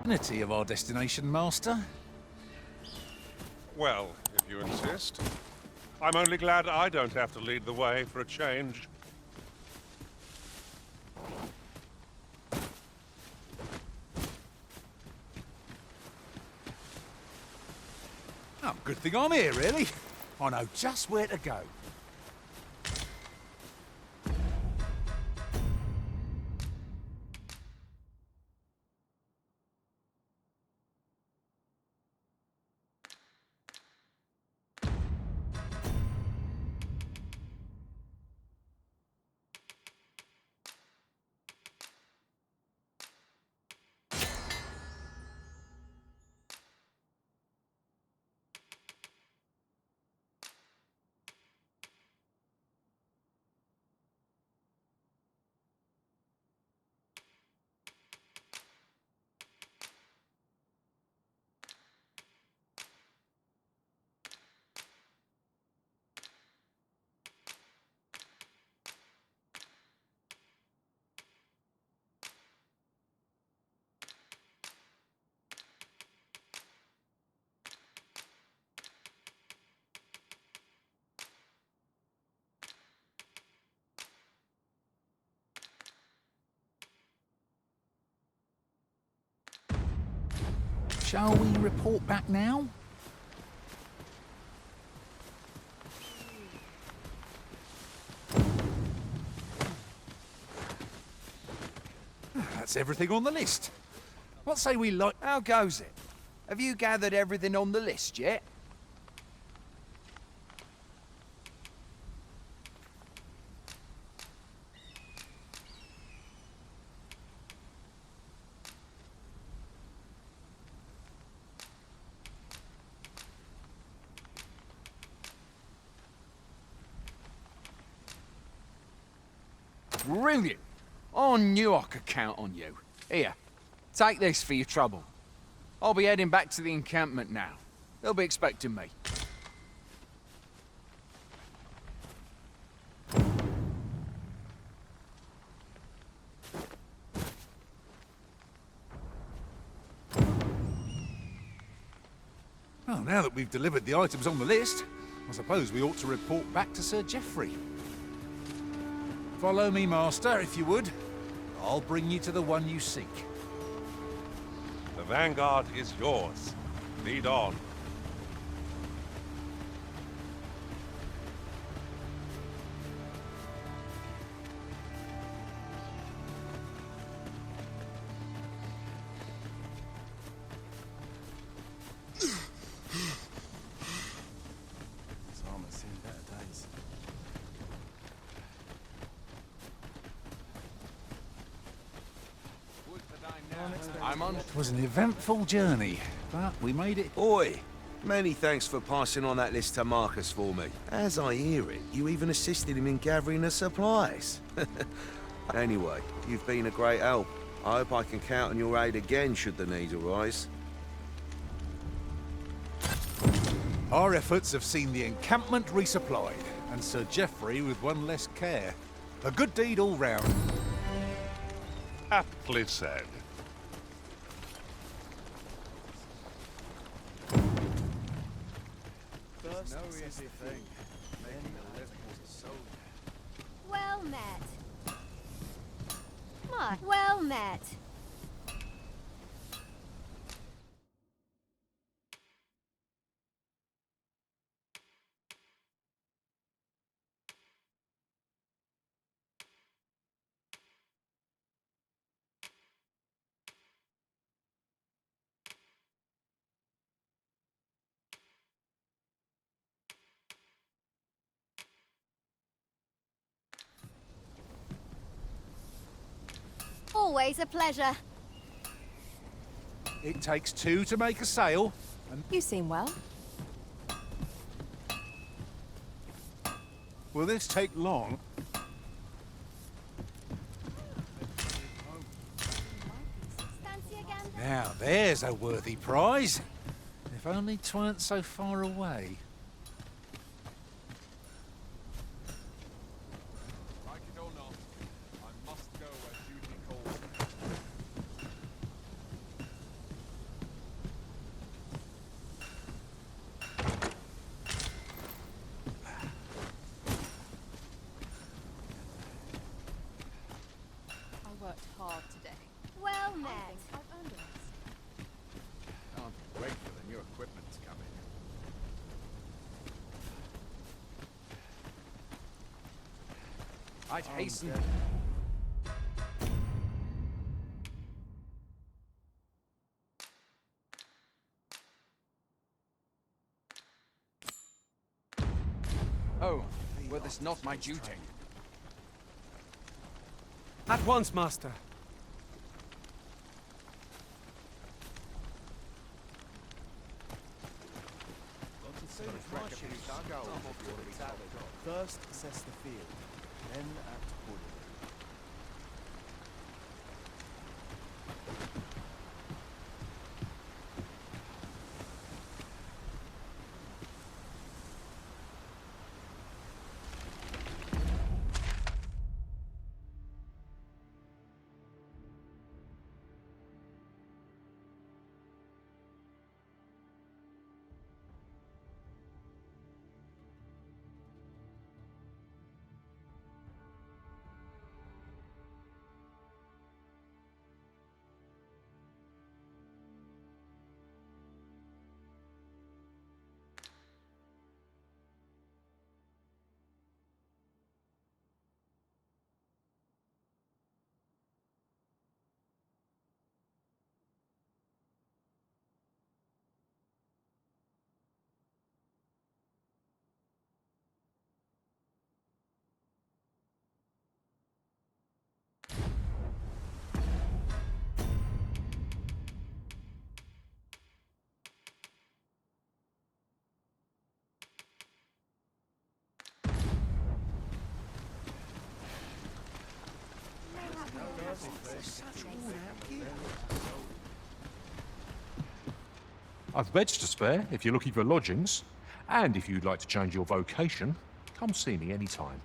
dignity of our destination, Master. Well, if you insist. I'm only glad I don't have to lead the way for a change. Oh, good thing I'm here, really. I know just where to go. Shall we report back now? That's everything on the list. What say we like... How goes it? Have you gathered everything on the list yet? Brilliant! I knew I could count on you. Here, take this for your trouble. I'll be heading back to the encampment now. They'll be expecting me. Well, now that we've delivered the items on the list, I suppose we ought to report back to Sir Geoffrey. Follow me, Master, if you would. I'll bring you to the one you seek. The vanguard is yours. Lead on. It was an eventful journey, but we made it. Oi! Many thanks for passing on that list to Marcus for me. As I hear it, you even assisted him in gathering the supplies. Anyway, you've been a great help. I hope I can count on your aid again should the need arise. Our efforts have seen the encampment resupplied, and Sir Geoffrey with one less care. A good deed all round. Aptly said. No easy thing. Making a living as a soldier. Well met. Well met. Always a pleasure. It takes two to make a sail, and You seem well. will this take long? Now there's a worthy prize. If only 'tweren't so far away. Like it or not, I must go where duty calls. I'd hasten. Oh, were this not my duty? At once, master. First, assess the field, then act accordingly. I've beds to spare if you're looking for lodgings. And if you'd like to change your vocation, come see me anytime.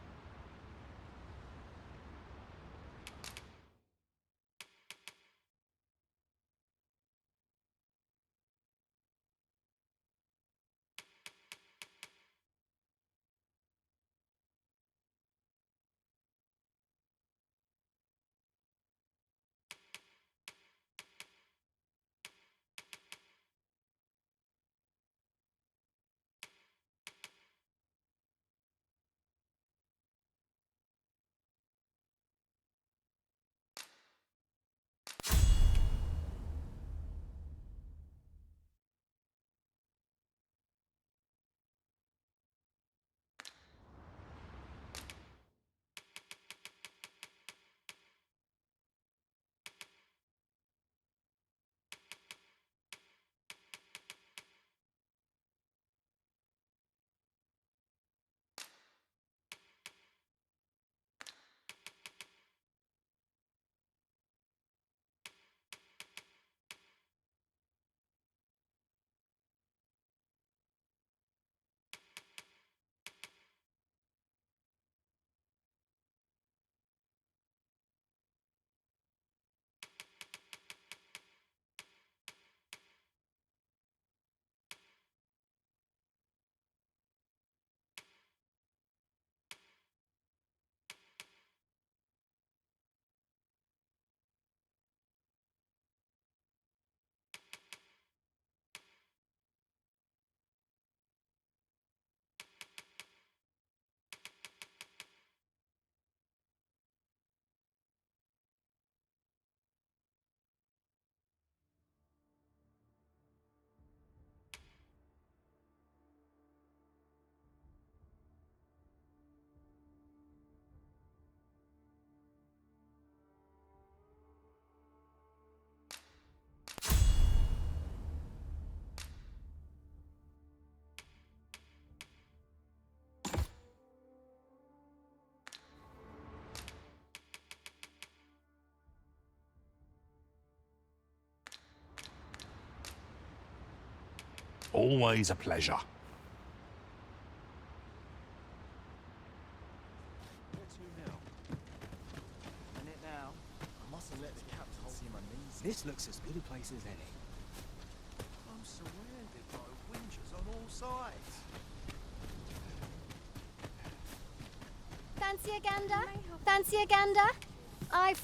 Always a pleasure. This looks as good a place as any. I'm surrounded by winches on all sides. Fancy a gander? Fancy a gander? I've...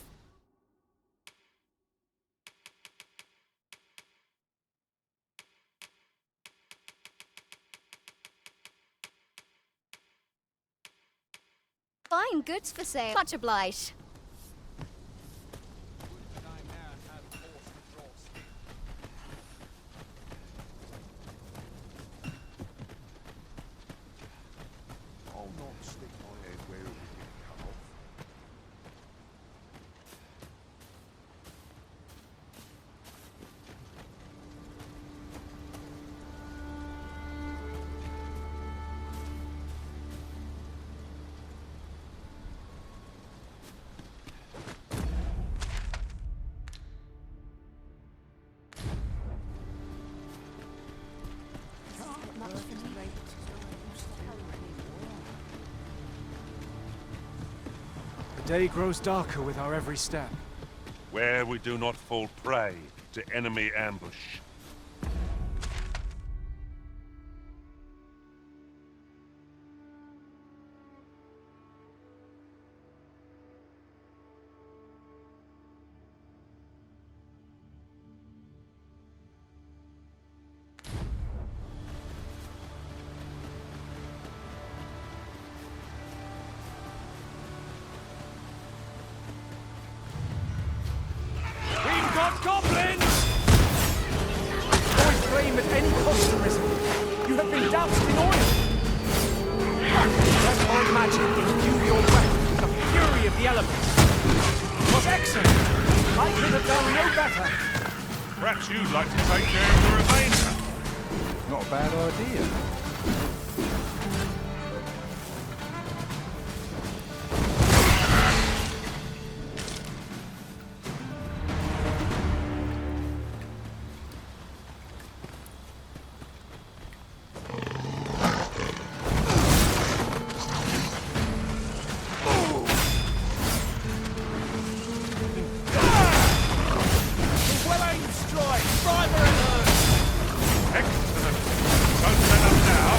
Fine goods for sale. Much obliged. I'll not stick my head where it would get cut off. The day grows darker with our every step. Where we do not fall prey to enemy ambush. We've got goblins! Avoid flame at any cost, Arisen. You have been doused in oil. Let my magic imbue your weapon with the fury of the elements. It was excellent. I could have done no better. Perhaps you'd like to take care of the remainder. Not a bad idea. Well-aimed strike! Driver alert! Excellent. Don't let up now.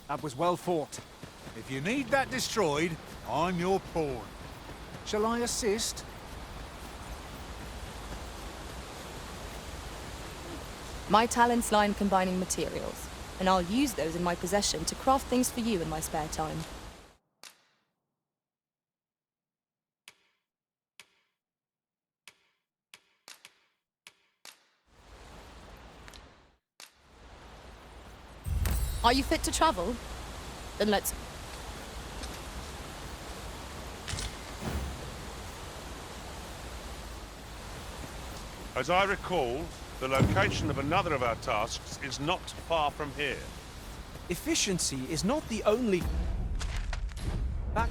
That was well fought. If you need that destroyed, I'm your pawn. Shall I assist? My talents lie in combining materials, and I'll use those in my possession to craft things for you in my spare time. Are you fit to travel? Then let's... As I recall, the location of another of our tasks is not far from here. Efficiency is not the only... Back...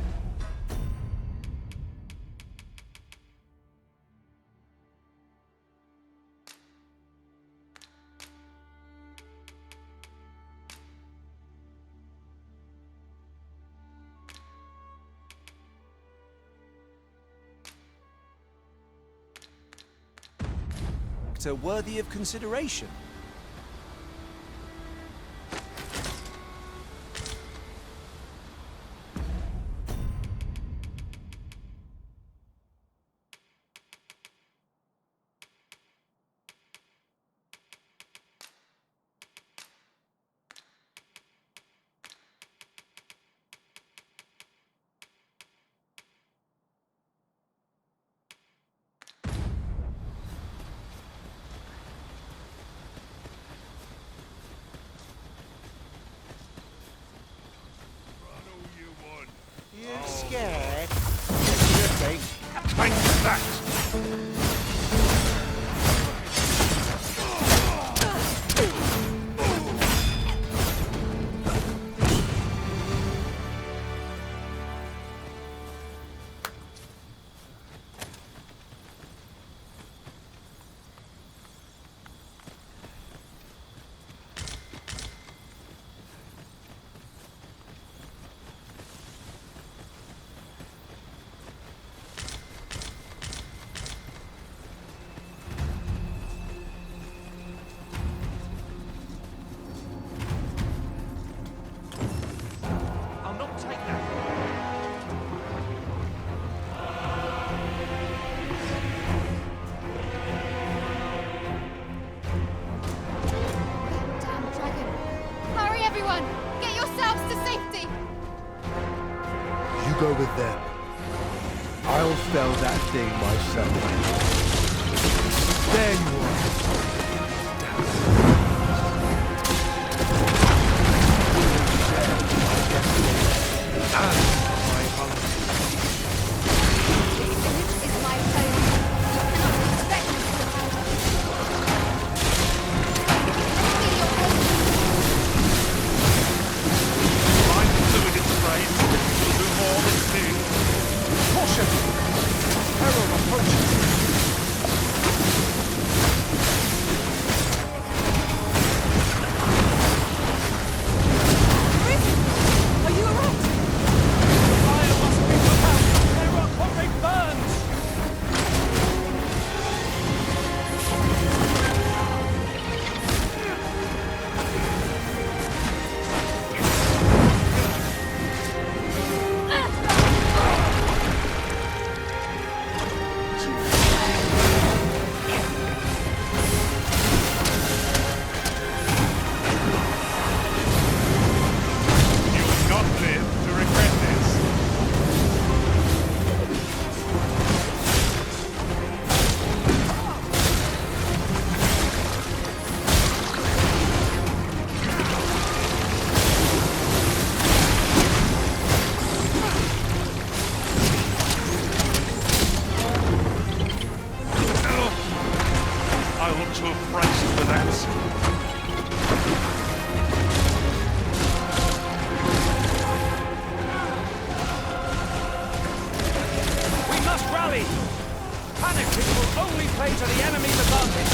worthy of consideration. You scared? Take that! Everyone, get yourselves to safety! You go with them. I'll fell that thing myself. There you are. And my hunger. This village is my home. You cannot expect me to Find the fluid its praise. Will do more than sing. Caution! Peril approaches. Are you alright? Fire must be put out! There are comrade burns! You will not live to regret this. I ought to have braced for that. We must rally! Panic will only play to the enemy's advantage!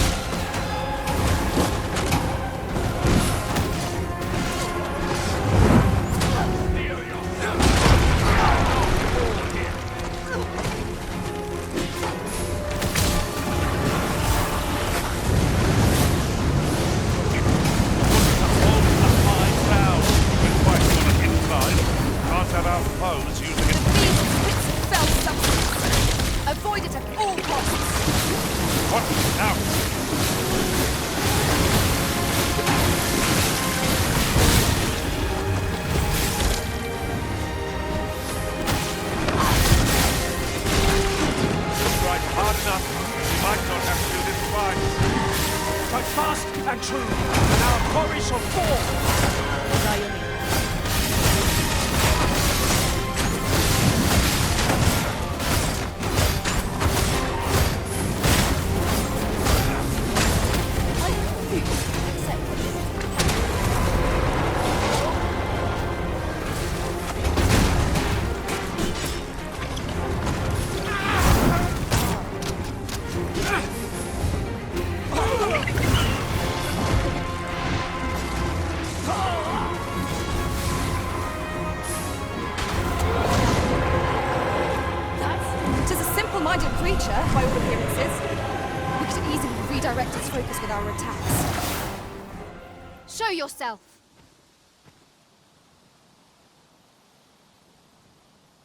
Can't have our foes using it. These bits of fell substance. Avoid it at all costs. What? Now! Strike hard enough, you might not have to do this twice. Strike fast and true, and our quarry shall fall! Tis a simple-minded creature, by all appearances. We could easily redirect its focus with our attacks. Show yourself!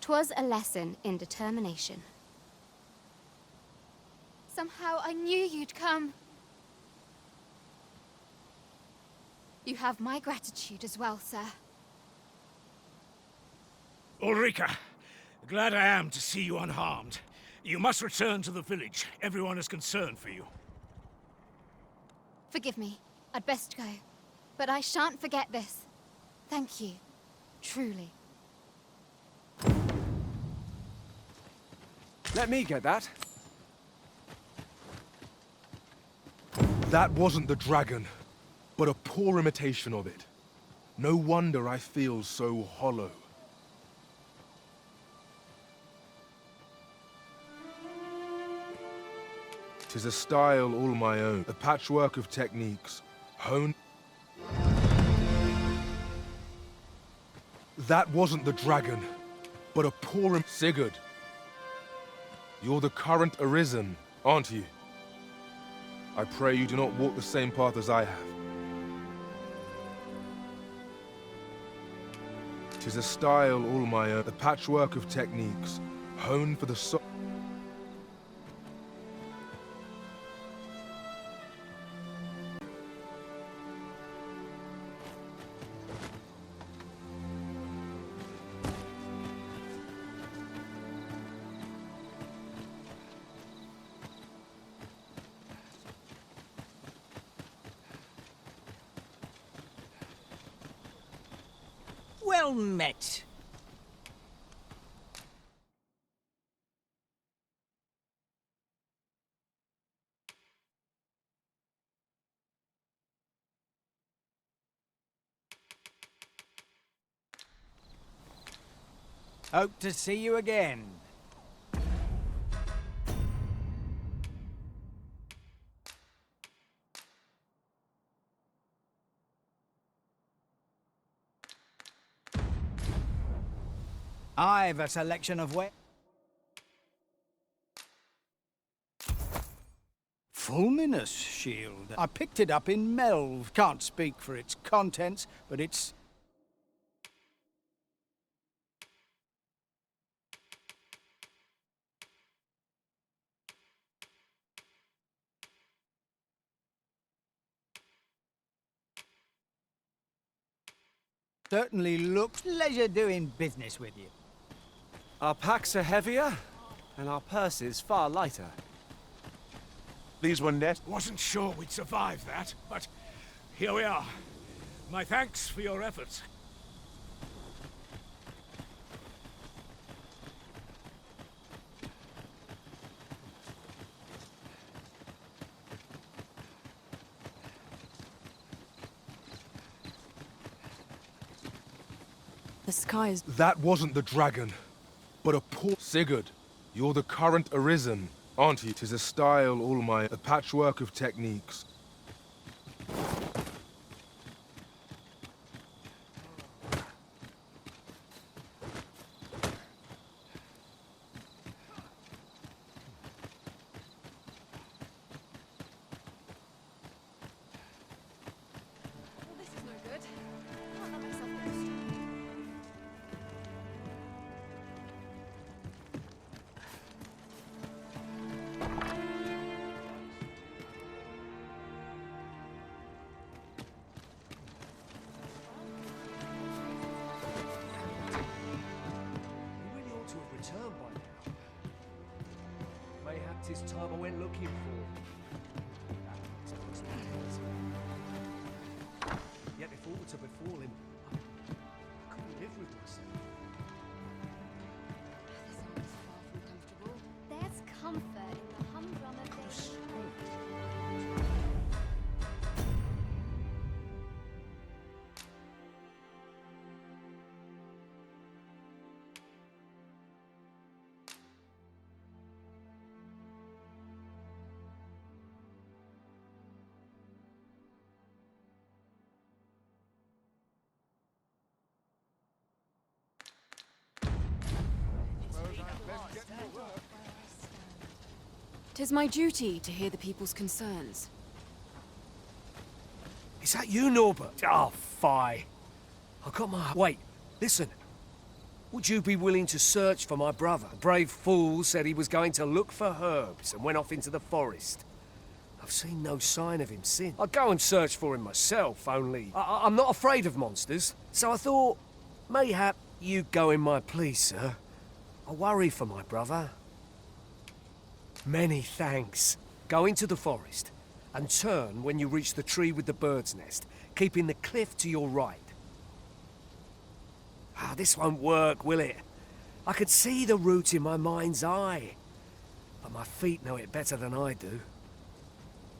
'Twas a lesson in determination. Somehow I knew you'd come. You have my gratitude as well, sir. Ulrika, glad I am to see you unharmed. You must return to the village. Everyone is concerned for you. Forgive me. I'd best go. But I shan't forget this. Thank you. Truly. Let me get that. That wasn't the dragon, but a poor imitation of it. No wonder I feel so hollow. Tis a style all my own, a patchwork of techniques, honed. That wasn't the dragon, but a poor Sigurd. You're the current Arisen, aren't you? I pray you do not walk the same path as I have. Tis a style all my own, a patchwork of techniques, honed for the soul. Well met. Hope to see you again. I've a selection of Fulminous shield. I picked it up in Melv. Can't speak for its contents, but it's... certainly looks pleasure doing business with you. Our packs are heavier, and our purses far lighter. These were Wasn't sure we'd survive that, but here we are. My thanks for your efforts. The sky is... That wasn't the dragon, but a poor... Sigurd, you're the current Arisen, aren't you? 'Tis a style, all my... a patchwork of techniques. Well, this is no good. Can't let myself get distracted. You really ought to have returned by now. Mayhap 'tis time I went looking for. Yet if all were to befall him, I couldn't live with myself. This aren't far from comfortable. There's comfort in the humdrum of this. Tis my duty to hear the people's concerns. Is that you, Norbert? Oh, fie. I got my... Wait, listen. Would you be willing to search for my brother? The brave fool said he was going to look for herbs and went off into the forest. I've seen no sign of him since. I'd go and search for him myself, only... I'm not afraid of monsters, so I thought, mayhap you go in my place, sir. I worry for my brother. Many thanks. Go into the forest and turn when you reach the tree with the bird's nest, keeping the cliff to your right. Ah, this won't work, will it? I could see the route in my mind's eye, but my feet know it better than I do.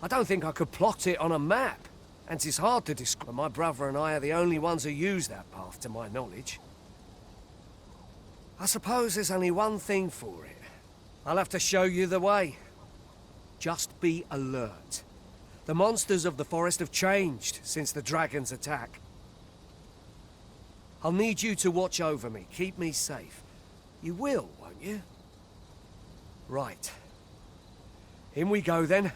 I don't think I could plot it on a map, and 'tis hard to describe. My brother and I are the only ones who use that path, to my knowledge. I suppose there's only one thing for it. I'll have to show you the way. Just be alert. The monsters of the forest have changed since the dragon's attack. I'll need you to watch over me, keep me safe. You will, won't you? Right. In we go then.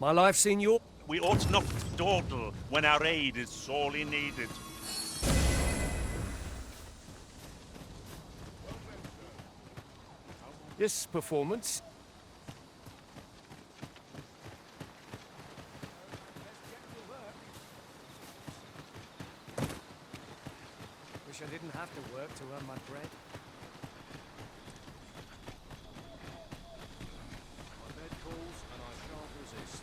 My life's in your... We ought not dawdle when our aid is sorely needed. This performance... Wish I didn't have to work to earn my bread. My bed calls and I shan't resist.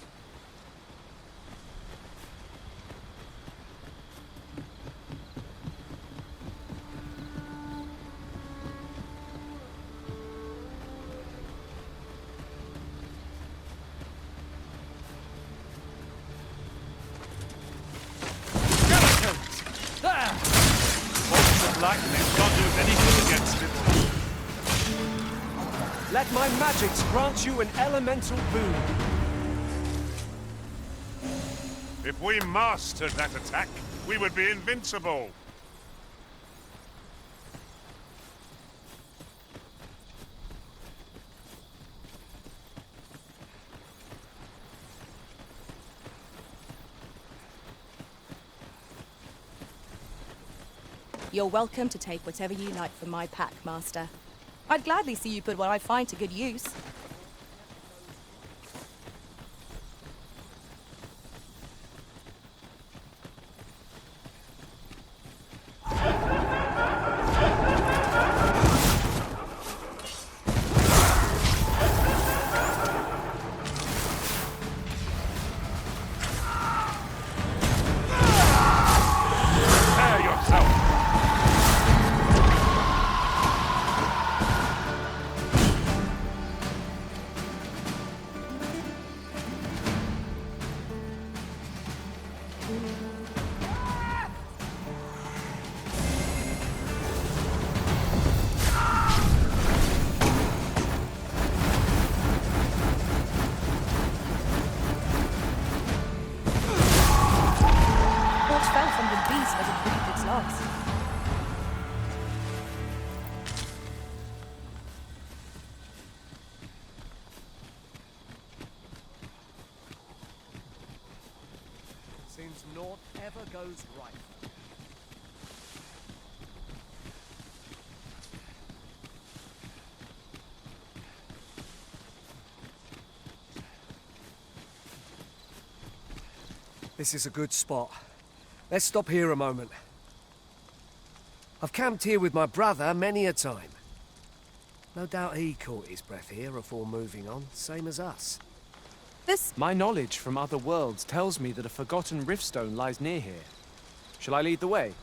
like this can't do anything against it. Let my magics grant you an elemental boon. If we mastered that attack, we would be invincible. You're welcome to take whatever you like from my pack, Master. I'd gladly see you put what I find to good use. Seems naught ever goes right. This is a good spot. Let's stop here a moment. I've camped here with my brother many a time. No doubt he caught his breath here before moving on, same as us. My knowledge from other worlds tells me that a forgotten riftstone lies near here. Shall I lead the way?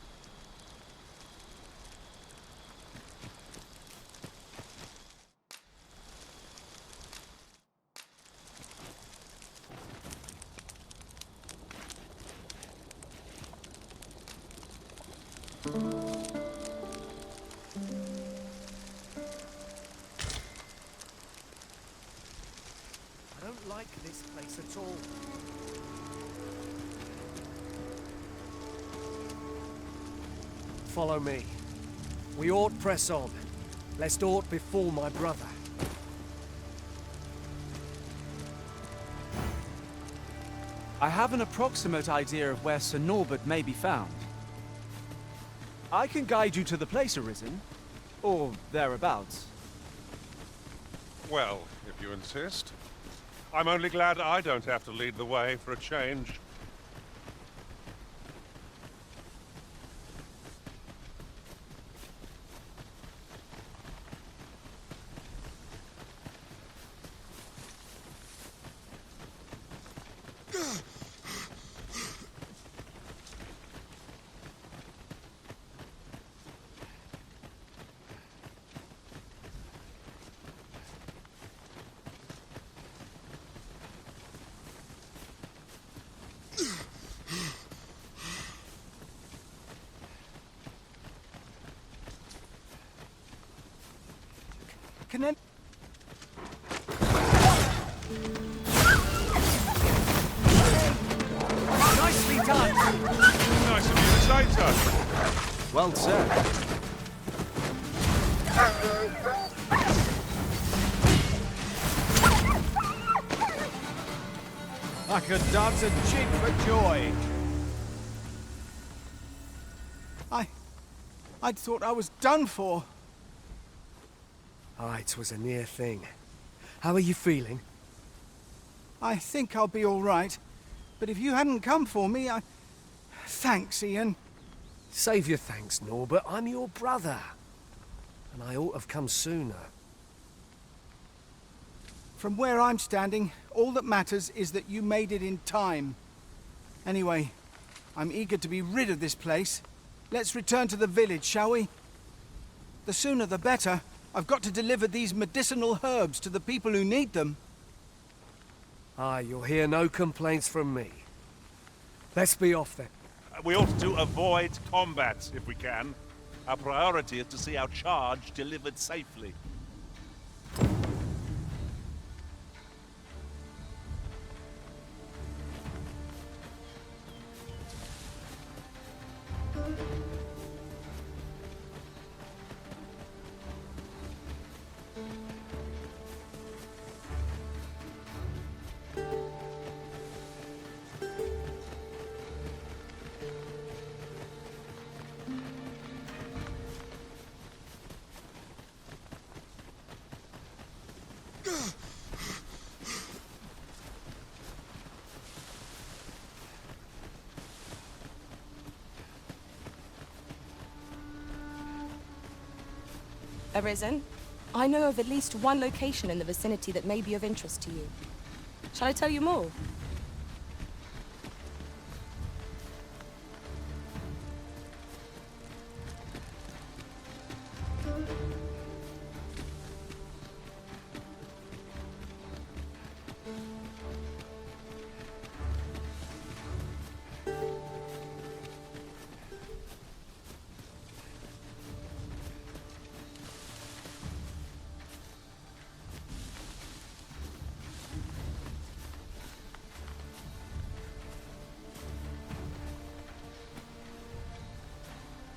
I don't like this place at all. Follow me. We ought press on, lest aught befall my brother. I have an approximate idea of where Sir Norbert may be found. I can guide you to the place, Arisen, or thereabouts. Well, if you insist. I'm only glad I don't have to lead the way for a change. Can I... Nicely done! Nice of you to say so. Well said. I could dance a jig for joy. I'd thought I was done for. Aye, 'twas a near thing. How are you feeling? I think I'll be all right. But if you hadn't come for me, Thanks, Ian. Save your thanks, Norbert. I'm your brother. And I ought to have come sooner. From where I'm standing, all that matters is that you made it in time. Anyway, I'm eager to be rid of this place. Let's return to the village, shall we? The sooner the better. I've got to deliver these medicinal herbs to the people who need them. Aye, you'll hear no complaints from me. Let's be off then. We ought to avoid combat if we can. Our priority is to see our charge delivered safely. Arisen, I know of at least one location in the vicinity that may be of interest to you. Shall I tell you more?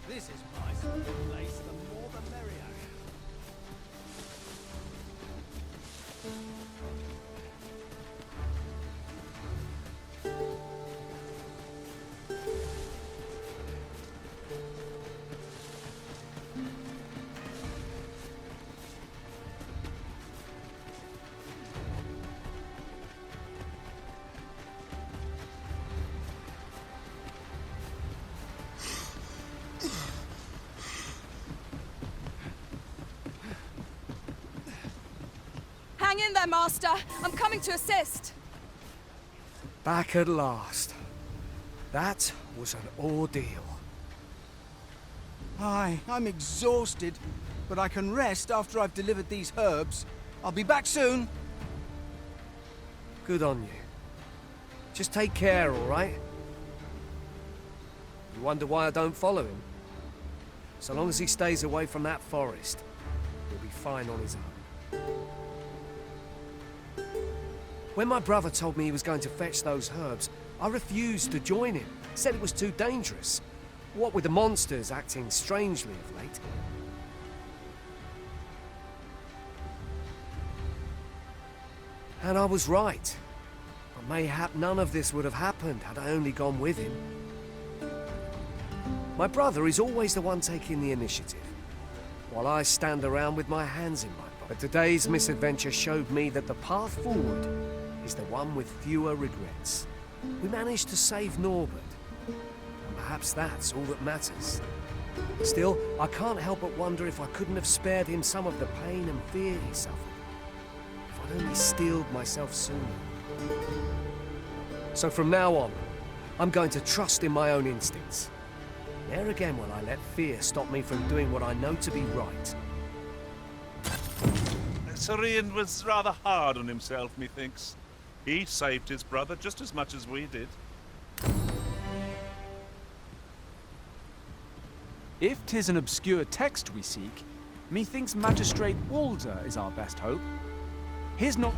This is my sort of place, the more the merrier. Hang in there, Master. I'm coming to assist. Back at last. That was an ordeal. Aye, I'm exhausted, but I can rest after I've delivered these herbs. I'll be back soon. Good on you. Just take care, all right? You wonder why I don't follow him? So long as he stays away from that forest, he'll be fine on his own. When my brother told me he was going to fetch those herbs, I refused to join him. Said it was too dangerous. What with the monsters acting strangely of late. And I was right. But mayhap none of this would have happened had I only gone with him. My brother is always the one taking the initiative, while I stand around with my hands in my pocket. But today's misadventure showed me that the path forward is the one with fewer regrets. We managed to save Norbert, and perhaps that's all that matters. Still, I can't help but wonder if I couldn't have spared him some of the pain and fear he suffered. If I'd only steeled myself sooner. So from now on, I'm going to trust in my own instincts. Never again will I let fear stop me from doing what I know to be right. Sirian was rather hard on himself, methinks. He saved his brother just as much as we did. If 'tis an obscure text we seek, methinks Magistrate Walder is our best hope. His not...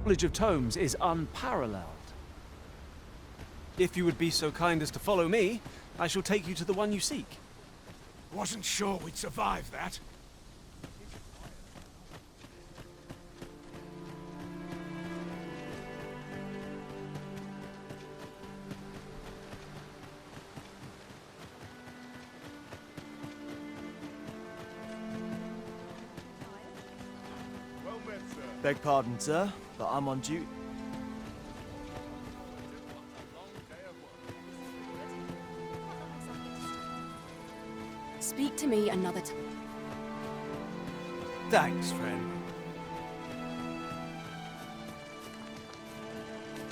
knowledge of tomes is unparalleled. If you would be so kind as to follow me, I shall take you to the one you seek. Wasn't sure we'd survive that. Beg pardon, sir, but I'm on duty. Speak to me another time. Thanks, friend.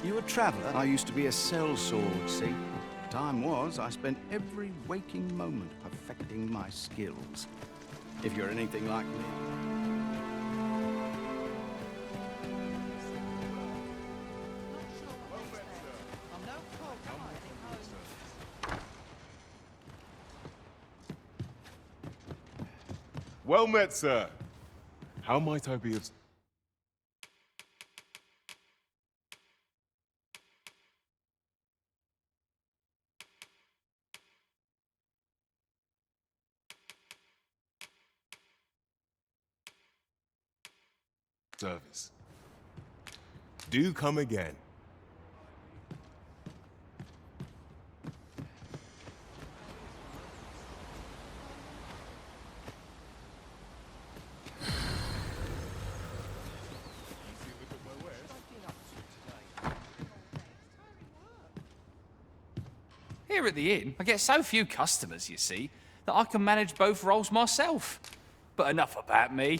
You a traveller? I used to be a sellsword, see? time was, I spent every waking moment perfecting my skills. If you're anything like me. Well met, sir. How might I be of... service? Do come again. Here at the inn, I get so few customers, you see, that I can manage both roles myself. But enough about me.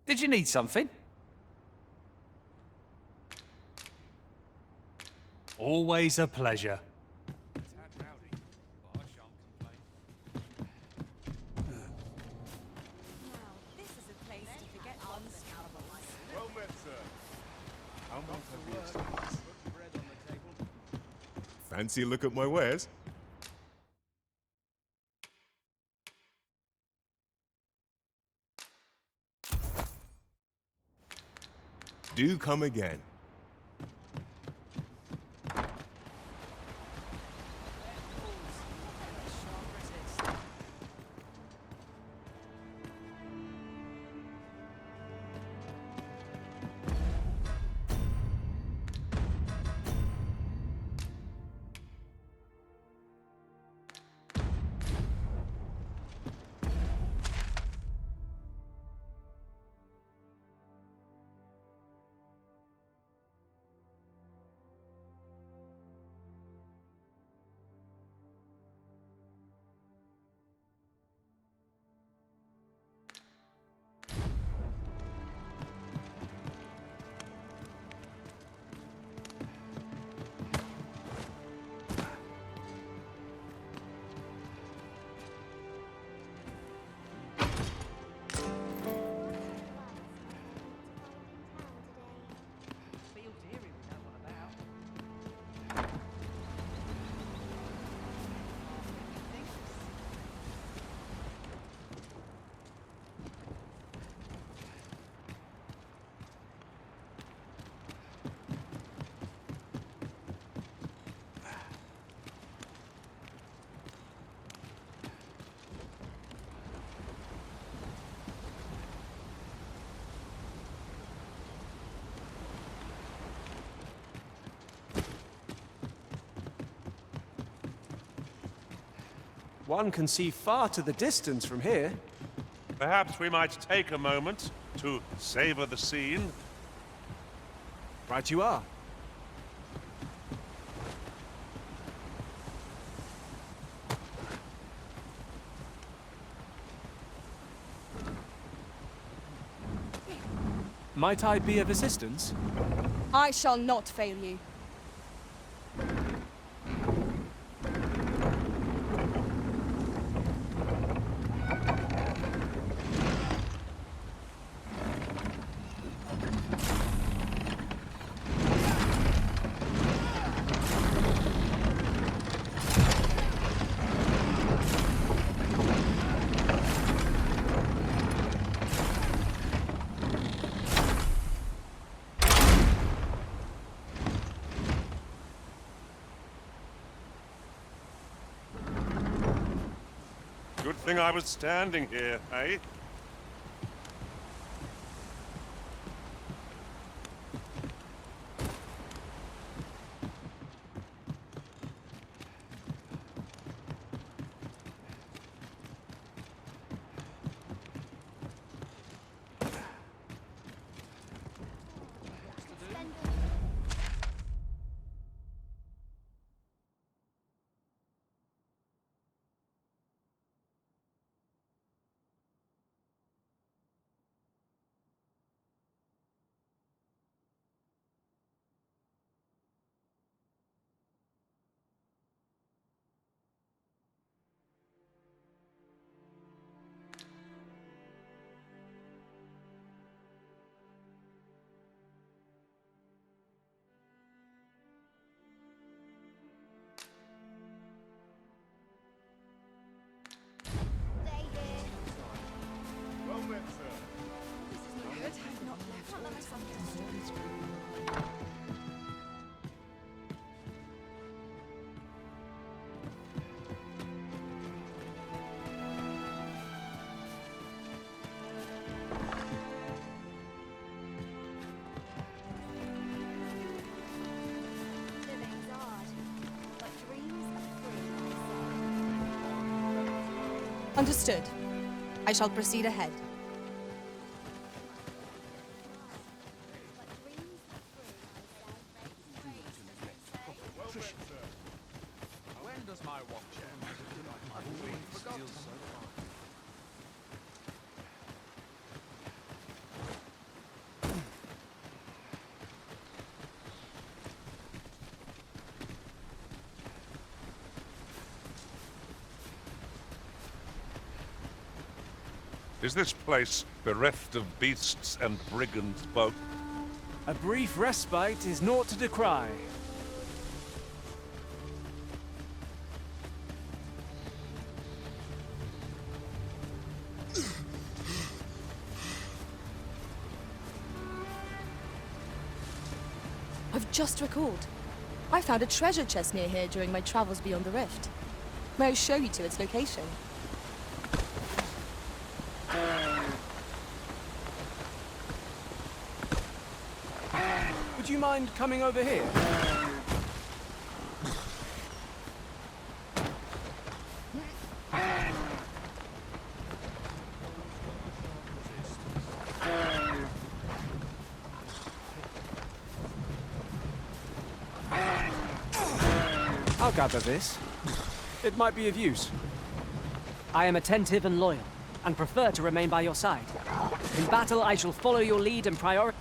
Did you need something? Always a pleasure. Well met, sir. How might I be of service? Fancy a look at my wares? Do come again. One can see far to the distance from here. Perhaps we might take a moment to savor the scene. Right you are. Might I be of assistance? I shall not fail you. Good thing I was standing here, eh? Understood. I shall proceed ahead. When does my watch end? I forgot. Is this place bereft of beasts and brigands both? A brief respite is naught to decry. I've just recalled. I found a treasure chest near here during my travels beyond the rift. May I show you to its location? Would you mind coming over here? I'll gather this. It might be of use. I am attentive and loyal, and prefer to remain by your side. In battle, I shall follow your lead and prioritize.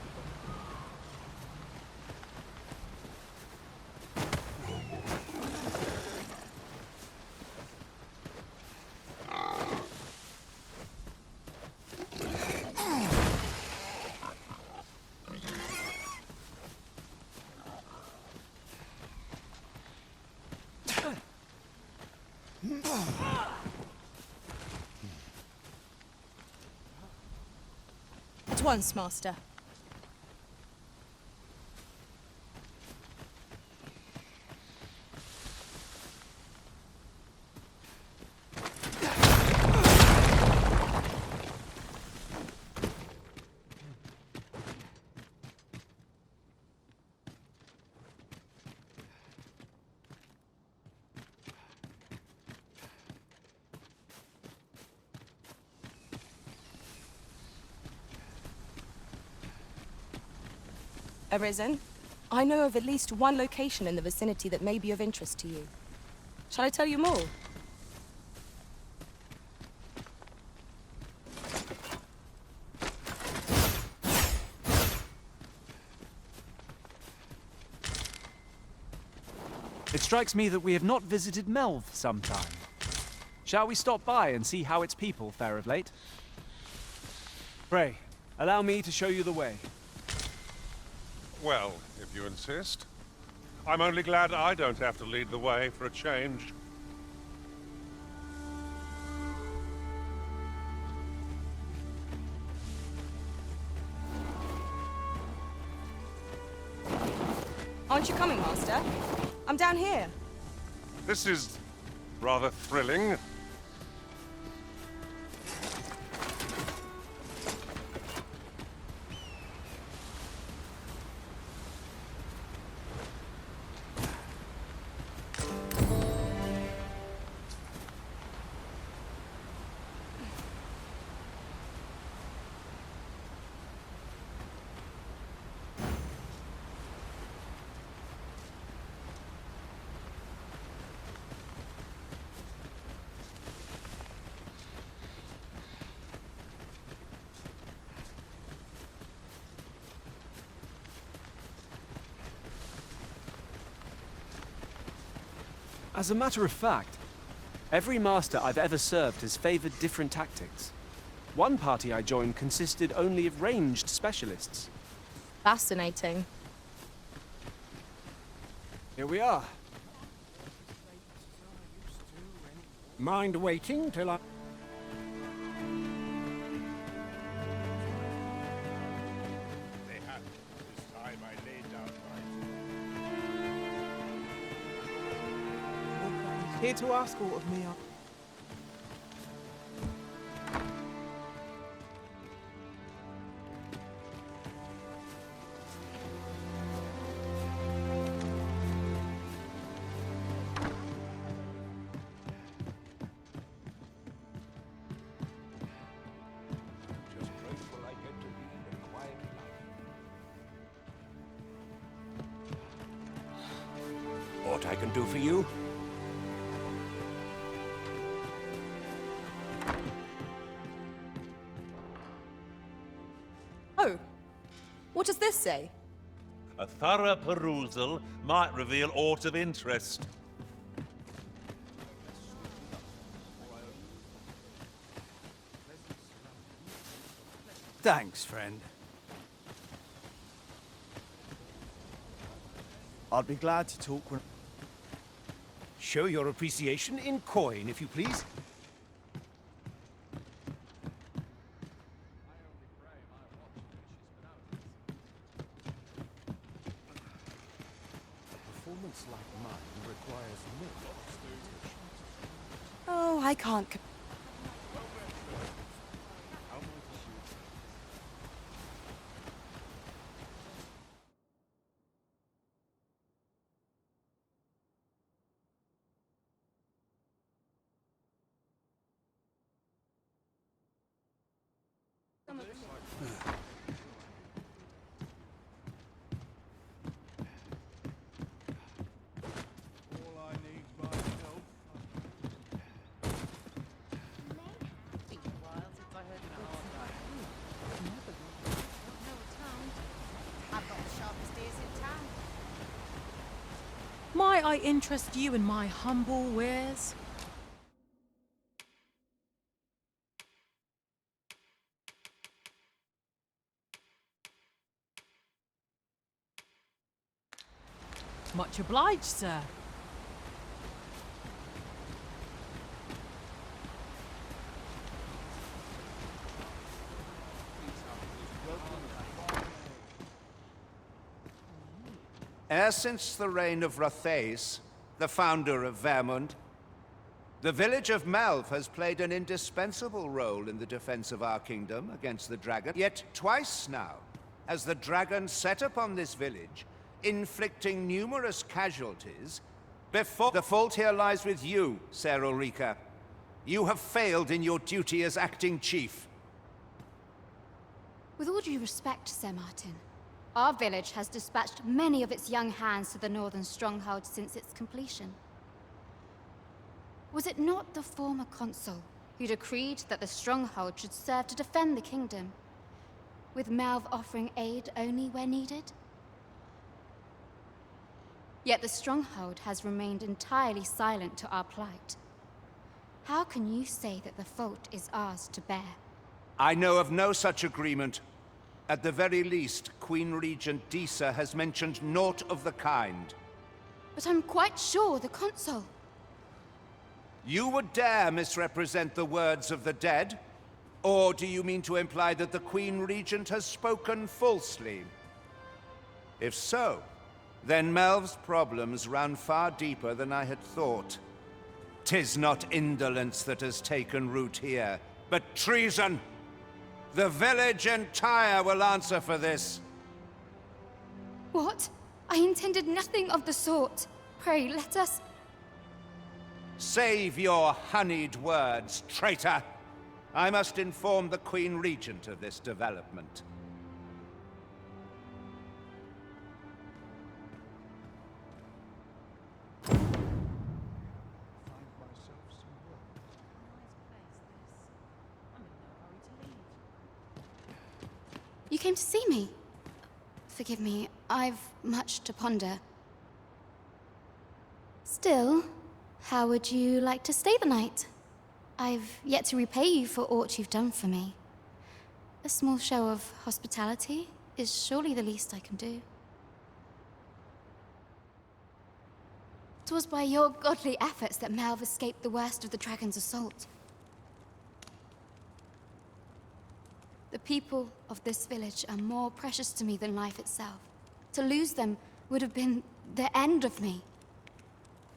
At once, Master. Arisen, I know of at least one location in the vicinity that may be of interest to you. Shall I tell you more? It strikes me that we have not visited Melve for some time. Shall we stop by and see how its people fare of late? Pray, allow me to show you the way. Well, if you insist. I'm only glad I don't have to lead the way for a change. Aren't you coming, Master? I'm down here. This is rather thrilling. As a matter of fact, every master I've ever served has favored different tactics. One party I joined consisted only of ranged specialists. Fascinating. Here we are. Mind waiting till I... Here to ask all of me. What I can do for you? Oh, what does this say? A thorough perusal might reveal aught of interest. Thanks, friend. I'd be glad to talk when... Show your appreciation in coin, if you please. A performance like mine requires more. Oh, I can't... Might I interest you in my humble wares? Much obliged, sir. Ever since the reign of Rothaeus, the founder of Vermund, the village of Malv has played an indispensable role in the defense of our kingdom against the dragon. Yet twice now has the dragon set upon this village, inflicting numerous casualties. Before the fault here lies with you, Ser Ulrika. You have failed in your duty as acting chief. With all due respect, Sir Martin, our village has dispatched many of its young hands to the northern stronghold since its completion. Was it not the former consul who decreed that the stronghold should serve to defend the kingdom, with Malv offering aid only where needed? Yet the stronghold has remained entirely silent to our plight. How can you say that the fault is ours to bear? I know of no such agreement. At the very least, Queen Regent Disa has mentioned naught of the kind. But I'm quite sure the consul... You would dare misrepresent the words of the dead? Or do you mean to imply that the Queen Regent has spoken falsely? If so, then Melv's problems run far deeper than I had thought. 'Tis not indolence that has taken root here, but treason! The village entire will answer for this. What? I intended nothing of the sort. Pray, let us... Save your honeyed words, traitor! I must inform the Queen Regent of this development. You came to see me? Forgive me, I've much to ponder. Still, how would you like to stay the night? I've yet to repay you for aught you've done for me. A small show of hospitality is surely the least I can do. 'Twas by your godly efforts that Malv escaped the worst of the dragon's assault. The people of this village are more precious to me than life itself. To lose them would have been the end of me.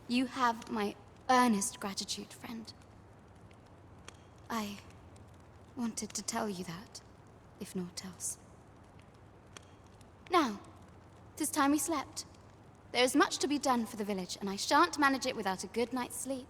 You have my earnest gratitude, friend. I wanted to tell you that, if naught else. Now, 'tis time we slept. There is much to be done for the village, and I shan't manage it without a good night's sleep.